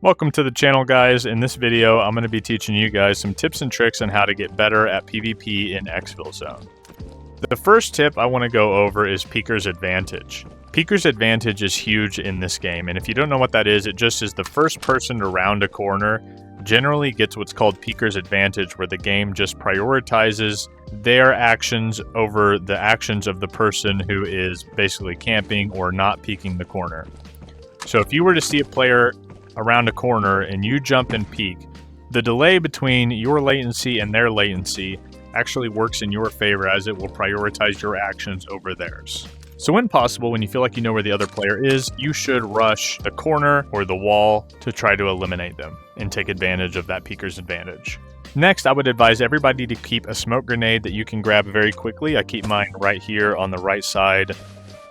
Welcome to the channel, guys. In this video, I'm going to be teaching you guys some tips and tricks on how to get better at PvP in ExfilZone. The first tip I want to go over is Peeker's Advantage. Peeker's Advantage is huge in this game, and if you don't know what that is, it just is the first person to round a corner generally gets what's called Peeker's Advantage, where the game just prioritizes their actions over the actions of the person who is basically camping or not peeking the corner. So if you were to see a player around a corner and you jump and peek, the delay between your latency and their latency actually works in your favor, as it will prioritize your actions over theirs. So when possible, when you feel like you know where the other player is, you should rush the corner or the wall to try to eliminate them and take advantage of that Peeker's Advantage. Next, I would advise everybody to keep a smoke grenade that you can grab very quickly. I keep mine right here on the right side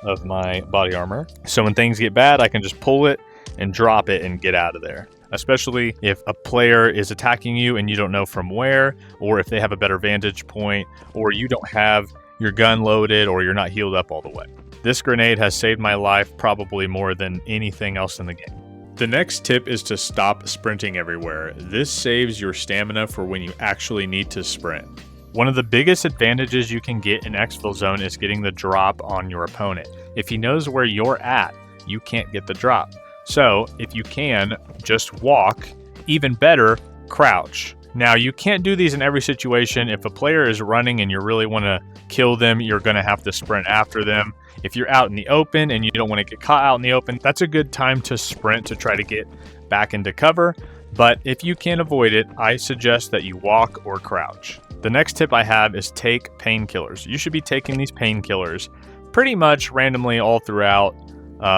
of my body armor. So when things get bad, I can just pull it and drop it and get out of there. Especially if a player is attacking you and you don't know from where, or if they have a better vantage point, or you don't have your gun loaded, or you're not healed up all the way. This grenade has saved my life probably more than anything else in the game. The next tip is to stop sprinting everywhere. This saves your stamina for when you actually need to sprint. One of the biggest advantages you can get in ExfilZone is getting the drop on your opponent. If he knows where you're at, you can't get the drop. So if you can, just walk. Even better, crouch. Now, you can't do these in every situation. If a player is running and you really want to kill them, you're going to have to sprint after them. If you're out in the open and you don't want to get caught out in the open, that's a good time to sprint to try to get back into cover. But if you can avoid it, I suggest that you walk or crouch. The next tip I have is take painkillers. You should be taking these painkillers pretty much randomly all throughout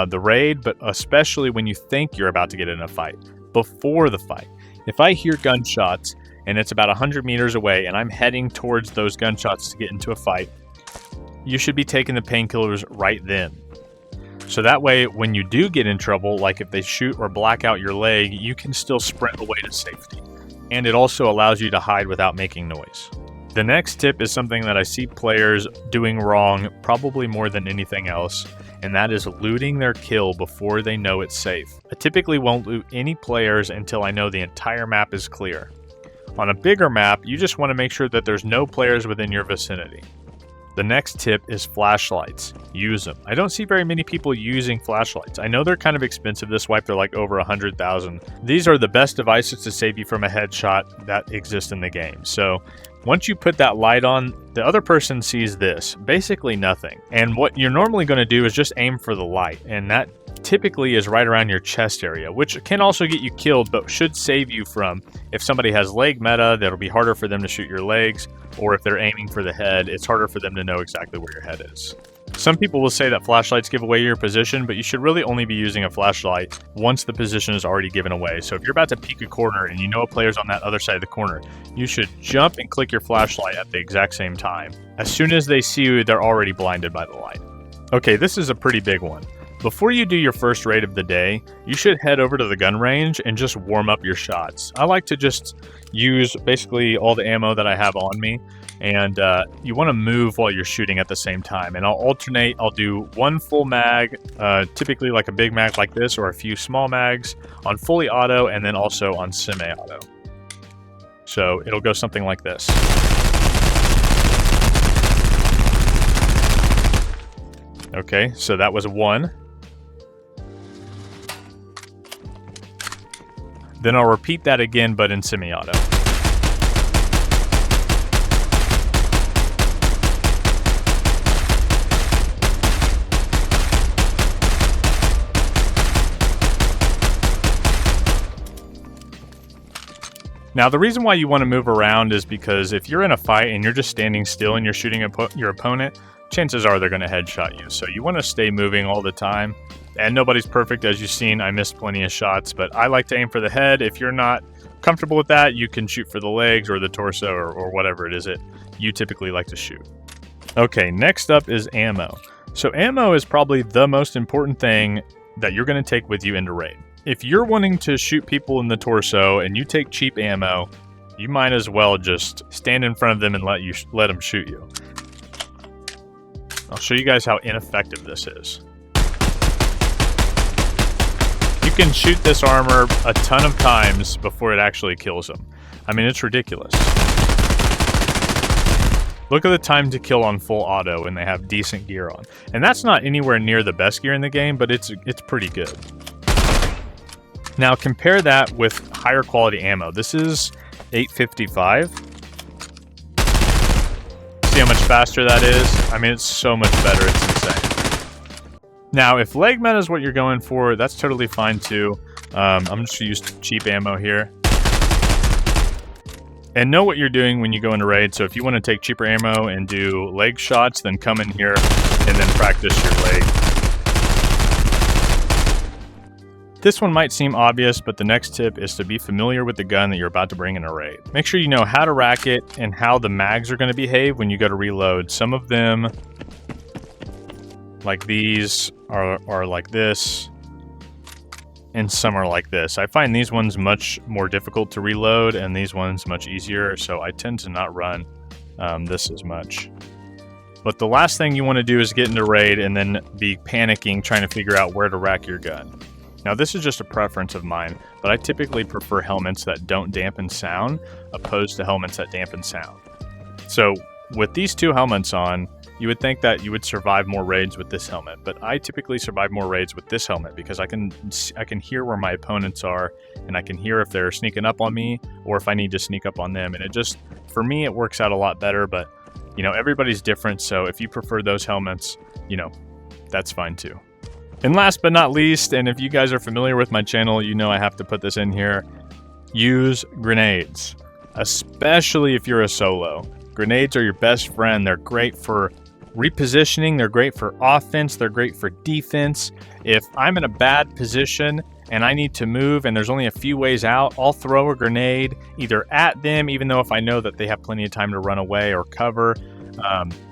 the raid, but especially when you think you're about to get in a fight. Before the fight, if I hear gunshots and it's about 100 meters away and I'm heading towards those gunshots to get into a fight, you should be taking the painkillers right then. So that way, when you do get in trouble, like if they shoot or black out your leg, you can still sprint away to safety. And it also allows you to hide without making noise. The next tip is something that I see players doing wrong, probably more than anything else, and that is looting their kill before they know it's safe. I typically won't loot any players until I know the entire map is clear. On a bigger map, you just want to make sure that there's no players within your vicinity. The next tip is flashlights. Use them. I don't see very many people using flashlights. I know they're kind of expensive. This wipe, they're like over 100,000. These are the best devices to save you from a headshot that exists in the game. So once you put that light on, the other person sees this, basically nothing. And what you're normally going to do is just aim for the light, and that typically is right around your chest area, which can also get you killed, but should save you from, if somebody has leg meta, that'll be harder for them to shoot your legs, or if they're aiming for the head, it's harder for them to know exactly where your head is. Some people will say that flashlights give away your position, but you should really only be using a flashlight once the position is already given away. So if you're about to peek a corner and you know a player's on that other side of the corner, you should jump and click your flashlight at the exact same time. As soon as they see you, they're already blinded by the light. Okay, this is a pretty big one. Before you do your first raid of the day, you should head over to the gun range and just warm up your shots. I like to just use basically all the ammo that I have on me, and you want to move while you're shooting at the same time. And I'll alternate. I'll do one full mag, typically like a big mag like this, or a few small mags on fully auto, and then also on semi-auto. So it'll go something like this. Okay, so that was one. Then I'll repeat that again, but in semi-auto. Now, the reason why you want to move around is because if you're in a fight and you're just standing still and you're shooting your opponent, chances are they're going to headshot you. So you want to stay moving all the time. And nobody's perfect. As you've seen, I missed plenty of shots, but I like to aim for the head. If you're not comfortable with that, you can shoot for the legs or the torso or whatever it is that you typically like to shoot. Okay, next up is ammo. So ammo is probably the most important thing that you're going to take with you into raid. If you're wanting to shoot people in the torso and you take cheap ammo, you might as well just stand in front of them and let them shoot you. I'll show you guys how ineffective this is. You can shoot this armor a ton of times before it actually kills them. I mean, it's ridiculous. Look at the time to kill on full auto when they have decent gear on. And that's not anywhere near the best gear in the game, but it's pretty good. Now compare that with higher quality ammo. This is 855. See how much faster that is? I mean, it's so much better, it's insane. Now, if leg meta is what you're going for, that's totally fine too. I'm just gonna use cheap ammo here. And know what you're doing when you go into raid. So if you want to take cheaper ammo and do leg shots, then come in here and then practice your leg. This one might seem obvious, but the next tip is to be familiar with the gun that you're about to bring in a raid. Make sure you know how to rack it and how the mags are going to behave when you go to reload. Some of them, like these, are like this, and some are like this. I find these ones much more difficult to reload and these ones much easier, so I tend to not run this as much. But the last thing you want to do is get into raid and then be panicking trying to figure out where to rack your gun. Now this is just a preference of mine, but I typically prefer helmets that don't dampen sound opposed to helmets that dampen sound. So with these two helmets on, you would think that you would survive more raids with this helmet, but I typically survive more raids with this helmet because I can hear where my opponents are, and I can hear if they're sneaking up on me or if I need to sneak up on them. And it just, for me, it works out a lot better, but you know, everybody's different. So if you prefer those helmets, you know, that's fine too. And last but not least, and if you guys are familiar with my channel, you know I have to put this in here, use grenades, especially if you're a solo. Grenades are your best friend. They're great for repositioning, they're great for offense, they're great for defense. If I'm in a bad position and I need to move and there's only a few ways out, I'll throw a grenade either at them, even though if I know that they have plenty of time to run away or cover,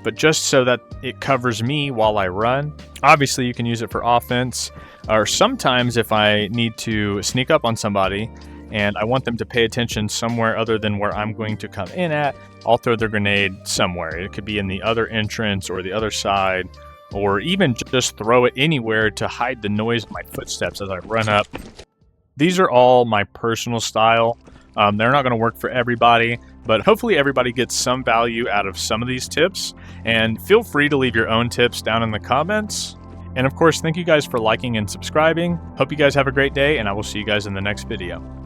but just so that it covers me while I run. Obviously you can use it for offense, or sometimes if I need to sneak up on somebody and I want them to pay attention somewhere other than where I'm going to come in at, I'll throw the grenade somewhere. It could be in the other entrance or the other side, or even just throw it anywhere to hide the noise of my footsteps as I run up. These are all my personal style. They're not going to work for everybody, but hopefully everybody gets some value out of some of these tips. And feel free to leave your own tips down in the comments. And of course, thank you guys for liking and subscribing. Hope you guys have a great day, and I will see you guys in the next video.